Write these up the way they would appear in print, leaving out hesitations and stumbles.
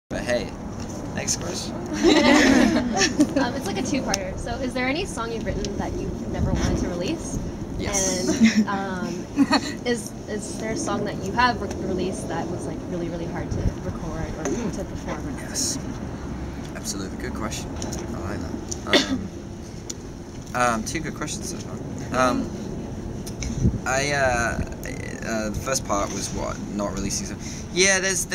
But hey, next question. It's like a two-parter. So, is there any song you've written that you've never wanted to release? Yes. And is there a song that you have released that was like really hard to record or to perform? Yes. Absolutely, good question. I like that. Two good questions so far. The first part was what, not releasing stuff. Yeah, there's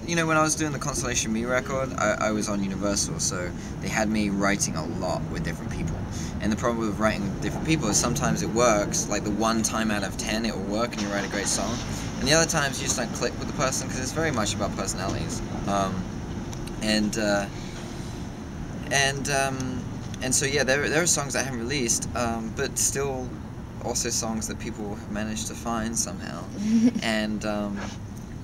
you know, when I was doing the Constellation Me record, I was on Universal, so they had me writing a lot with different people. And the problem with writing with different people is sometimes it works, like the one time out of 10 it will work and you write a great song. And the other times you just don't click with the person because it's very much about personalities. And so yeah, there are songs I haven't released, but still also songs that people have managed to find somehow. And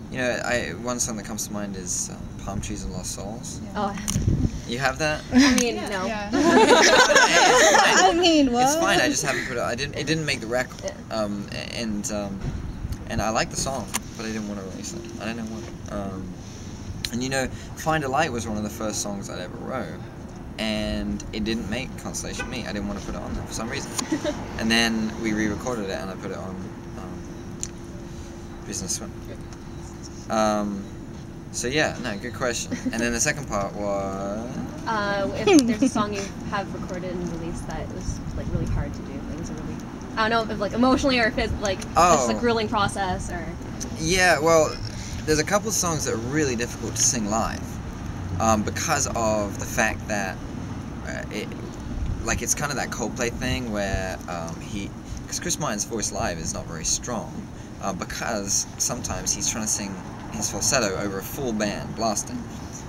you know, one song that comes to mind is Palm Trees and Lost Souls. Yeah. Oh. You have that? I mean, no. Yeah. I mean, what? It's fine. I just haven't put it. It didn't make the record. And I like the song, but I didn't want to release it. I don't know why. And you know, Find a Light was one of the first songs I'd ever wrote, and it didn't make Constellation Me. I didn't want to put it on there for some reason. And then we re-recorded it, and I put it on Business Swim. So yeah, no, good question. And then the second part was... if there's a song you have recorded and released that was like really hard to do, things are really, I don't know if like emotionally or if it's like just a grueling process or... Yeah, well, there's a couple of songs that are really difficult to sing live, because of the fact that it's kind of that Coldplay thing where because Chris Martin's voice live is not very strong, because sometimes he's trying to sing his falsetto over a full band blasting.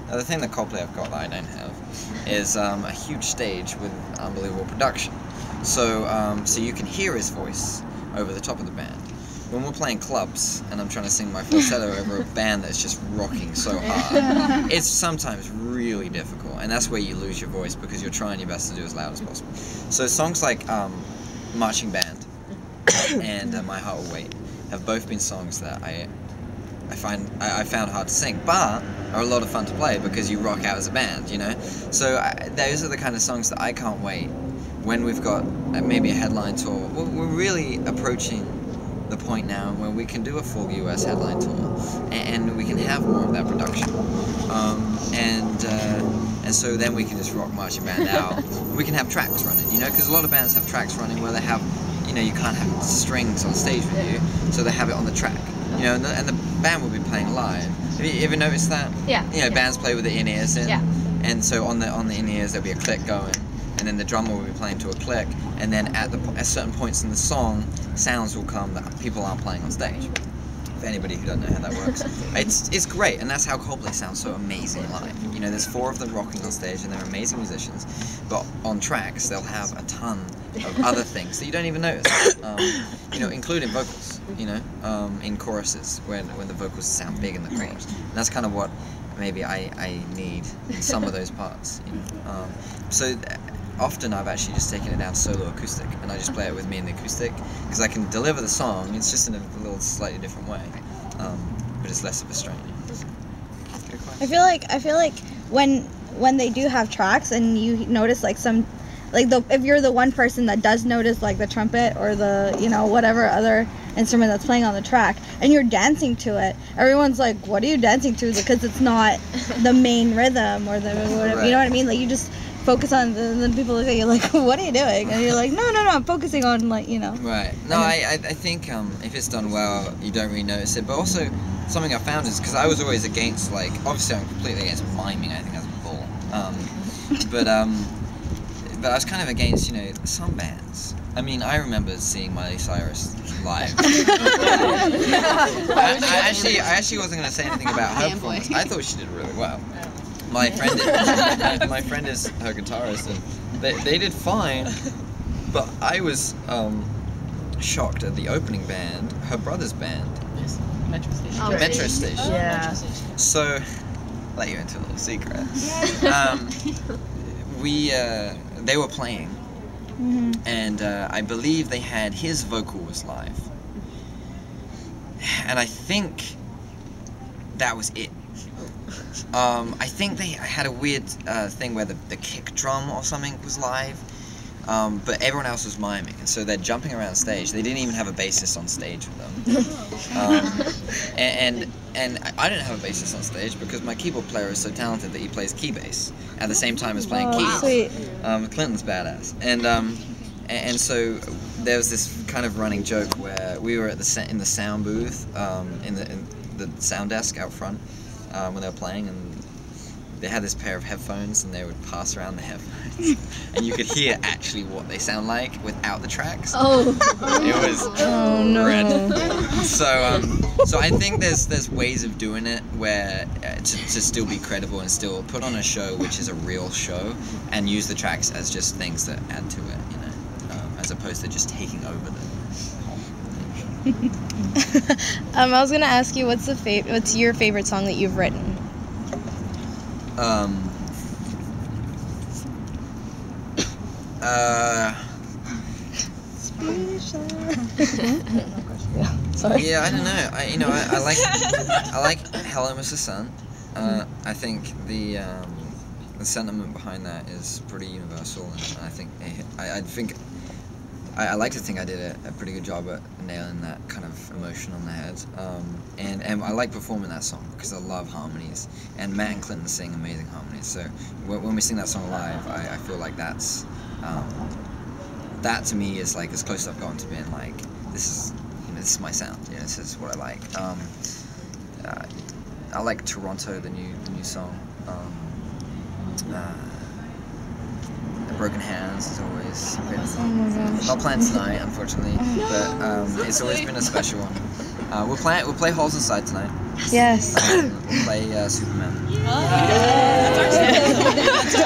Now the thing that Coldplay have got that I don't have is a huge stage with unbelievable production. So you can hear his voice over the top of the band. When we're playing clubs and I'm trying to sing my falsetto over a band that's just rocking so hard, it's sometimes really difficult, and that's where you lose your voice because you're trying your best to do as loud as possible. So songs like Marching Band and My Heart Will Wait have both been songs that I found hard to sing, but are a lot of fun to play because you rock out as a band, you know? So those are the kind of songs that I can't wait when we've got maybe a headline tour. We're really approaching the point now where we can do a full US headline tour and we can have more of that production. And so then we can just rock Marching Band out. We can have tracks running, you know, because a lot of bands have tracks running where they have, you know, you can't have strings on stage with you, so they have it on the track. You know, and the band will be playing live. Have you ever noticed that? Yeah. You know, bands play with the in-ears in. Yeah. And so on the in-ears there'll be a click going, and then the drummer will be playing to a click, and then at certain points in the song, sounds will come that people aren't playing on stage. For anybody who doesn't know how that works, it's great, and that's how Coldplay sounds so amazing live. You know, there's 4 of them rocking on stage, and they're amazing musicians, but on tracks they'll have a ton of other things that you don't even notice. You know, including vocals. You know, in choruses when the vocals sound big in the screams. And that's kind of what maybe I need in some of those parts. You know, so often I've actually just taken it down solo acoustic, and I just play it with me in the acoustic because I can deliver the song. It's just in a little slightly different way, but it's less of a strain. I feel like when they do have tracks and you notice like some, like if you're the one person that does notice like the trumpet or the, you know, whatever other instrument that's playing on the track and you're dancing to it, everyone's like, what are you dancing to? Because it's not the main rhythm or the whatever, Right. You know what I mean? Like you just focus on and then people look at you like, what are you doing? And you're like, no, I'm focusing on, like, you know. Right. No, I think if it's done well, you don't really notice it. But also, something I found is, because I was always against, like, obviously I'm completely against miming. I think that's bull. But I was kind of against, you know, some bands. I mean, I remember seeing Miley Cyrus live. I actually wasn't going to say anything about her performance. I thought she did really well. My friend is her guitarist, and they did fine, but I was shocked at the opening band, her brother's band. Yes, Metro Station. Oh, Metro Station. Yeah. Metro Station. So, let you into a little secret. They were playing, and I believe they had his vocal was live, and I think that was it. I think they had a weird thing where the kick drum or something was live, but everyone else was miming, and so they're jumping around stage. They didn't even have a bassist on stage with them. And I didn't have a bassist on stage because my keyboard player is so talented that he plays key bass at the same time as playing keys. Sweet. Clinton's badass, and so there was this kind of running joke where we were at in the sound booth, in the sound desk out front, when they were playing, and they had this pair of headphones, and they would pass around the headphones, and you could hear actually what they sound like without the tracks. Oh. It was dreadful. So I think there's ways of doing it where to still be credible and still put on a show which is a real show, and use the tracks as just things that add to it, you know, as opposed to just taking over the whole thing. I was gonna ask you, what's your favorite song that you've written? Sorry. Yeah, I don't know. I like Hello, Mr. Sun. I think the sentiment behind that is pretty universal, and I like to think I did a pretty good job at nailing that kind of emotion on the head. And I like performing that song because I love harmonies, and Matt and Clinton sing amazing harmonies. So when we sing that song live, I feel like that's that to me is like as close as I've gotten to being like, this is my sound. You know, this is what I like. I like Toronto, the new song. Broken Hands is always been, not playing tonight, unfortunately, but it's always been a special one. We'll play Holes Inside tonight. Yes. We'll play Superman.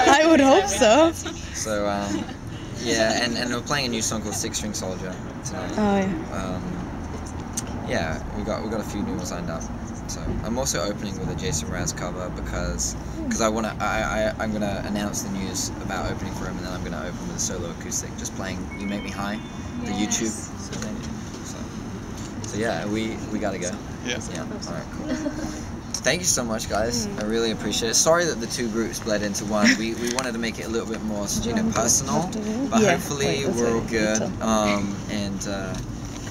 I would hope so. So yeah, and we're playing a new song called Six String Soldier tonight. Oh yeah. Yeah, we got a few new ones lined up. So I'm also opening with a Jason Mraz cover because I'm gonna announce the news about opening for him, and then I'm gonna open with a solo acoustic, just playing "You Make Me High," the YouTube. So yeah, we gotta go. Yeah. Yeah. All right. Cool. Thank you so much, guys. I really appreciate it. Sorry that the two groups bled into one. We wanted to make it a little bit more, personal, but Yeah. hopefully we're all good. And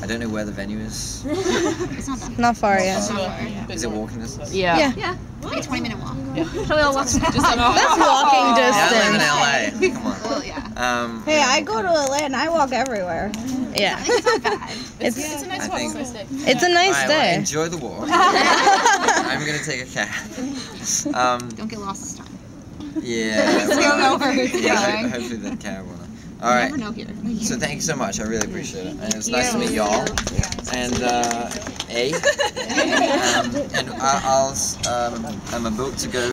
I don't know where the venue is. It's not that Not far Not yet. far. Is it walking distance? Yeah. Yeah. like a 20-minute walk. Shall we all walk? That's walking Yeah, I distance. live in LA. Come on. Well, yeah. Hey, I go to LA and I walk everywhere. Yeah. It's not bad. It's It's a nice I walk. think- it's a nice Alright, well, day. enjoy the walk. I'm gonna take a cab. Don't get lost this time. Yeah. We don't know where it's yeah, going. hopefully the cab will. You Alright. never know here. So thank you so much. I really appreciate it. And it was nice to meet y'all. And and I'm about to go